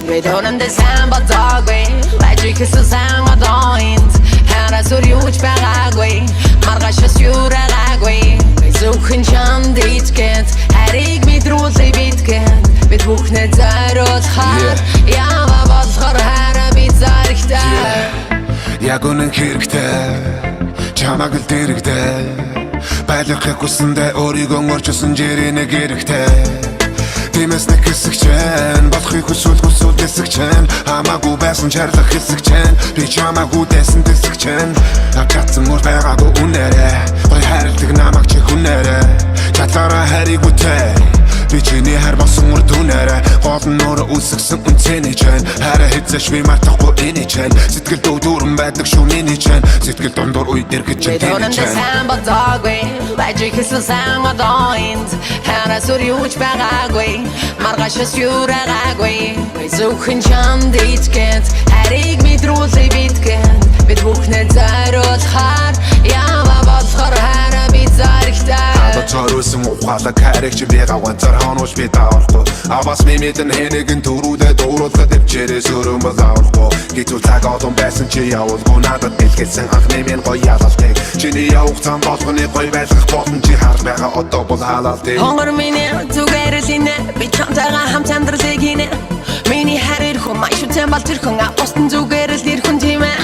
Мэдэнэндээ сайн бодоогүй Лажикэсээ сайн бодоонд Хараас өрьюж байгаагүй Маргаашаас юурагаагүй Зөвхөн чамд ичгээд Харийг мэдрүүлээ битгэн Бид бүхнээ зориулахаар Яава болохоор хараа бид заригтай Яг үнэн хэрэгтэй Чамаг л дэрэгтэй Байлгахыг хүсэндээ өөрийгөө орчилсон жирэнэг хэрэгтэй Тиймээс нэг хэсэг чэн Болохыг хүсвэл хэсэг чэн Хамаагүй байсан чарлах хэсэг чэн Би чамаагүй дэсэн хэсэг чэн Авч чадсан мөр байгаагүй үнээрээ Гой хайрладаг намайг чи хүнээрээ Чадлаараа хайрыг үтэй Би чиний хайр болсон үр дүнээрээ Гол нь өөрөө үсгсэн үнцэний чэн Хайраа хэзээш би мартахгүй эний чэн Сэтгэл дүүрэн байдаг шүний чэн Сэтгэл дундуур үедэр гэж чэн тэний чэн Сайн бодоогүй Лажикэсээ сайн бодоонд Хараас өрьюж байгаагүй Маргаашаас юурагаагүй Зөвхөн чамд ичгээд Харийг мэдрүүлээ битгэн Бид бүхнээ зориулахаар Яава болохоор хараа бид заригтай Зориулсан ухаалаг хайрыг чи би гавганцаар хоноош би даавахгүй Аваас ми мэдэн хэнэгэн төрүүлээ дууруулаад өвчээрээ сөрөн бол авахгүй Гэтэл цаг олон байсан чи явуулгүй надад бэлгэлсэн анхны минь гоё ялалтыг Чиний явах зам болгоны гоё байлгах болон чи харж байгаа одоо бол халаалтыг Хонгор миний зүгээр л инэ Би чамтайгаа хамт амьдралыг хийнэ Миний хайр хүн маш үтэн бол тэр хүн Апостон зүгээр л нэр хүн тийм ээ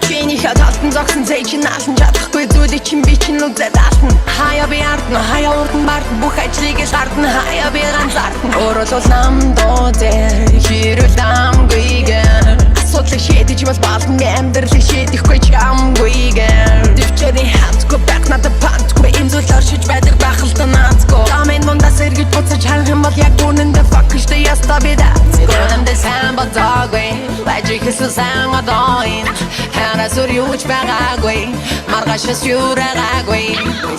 Чиний хаталтан зогсон зэй чи наалан чадахгүй зүйлийг чин би чин үзээд алтан Хаяа би ардна, хаяа урдан бардна Бүх ажлыг шаардна, хаяа би ганцаардна Өөрөлдөл намдоо дээр хэрүүл дамгүйгээр Асуудлыг шийдэж бол болон амьдралыг шийдэхгүй чамгүйгээр Дэвчэрийн хатгүй байх надад пантгүй Ийм зүйл оршиж байдаг байх л та наадгүй Дамын мундаас эргэж буцаж харах юм бол яг үнэндээ fuck штэ яста би даа Үнэндээ сайн бодоогүй Лажикэсээ сайн бодоонд Хараас өрьюж байгаагүй Маргаашаас юурагаагүй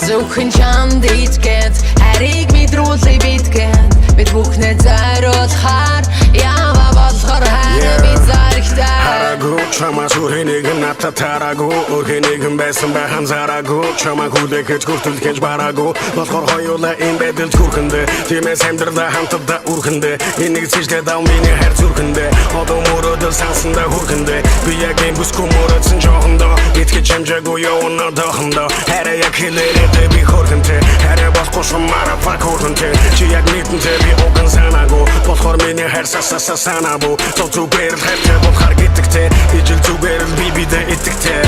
Зөвхөн чамд ичгээд Харийг мэдрүүлээ битгэн Бид бүхнээ зориулахаар Яава болохоор хараа бид заригтай Хараагүй чамаас өрхэнийг надад тараагүй Өрхэнийг байсан байхан зараагүй Чамаа хүлээгэж хүртэлгэж бараагүй Болохоор хоёулаа энэ байдалд хүрхэндээ Тиймээс амьдралаа хамтдаа үрхэндээ Энийг зэжлээд ав миний хайр зүрхэндээ Одоо мөрөөдөл сансандаа хүрхэндээ Би яг энэ бүсгүй мөрөөдсөн жоохондоо Итгэж хэмжээгүй явна доохондоо Хараа яг хэлээрээ би хүрхэнтэй Хараа болохгүй шумаараа фак хүрхэнтэй Чи яг нийтэнтэй би уган санаагүй Болохоор миний хайр сасаса санаабу Зүгээр л хайртай болохоор гэтэгтэй Ижил зүгээр л би бидээ итгэвтэй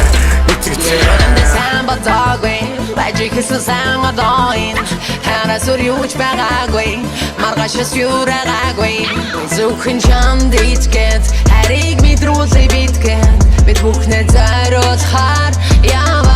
Үнэндээ сайн бодоогүй Лажикэсээ сайн бодоонд Хараас өрьюж байгаагүй Маргаашаас юурагаагүй Зөвхөн чамд ичгээд Харийг мэдрүүлээ битгэн Бид бүхнээ зориулахаар Яава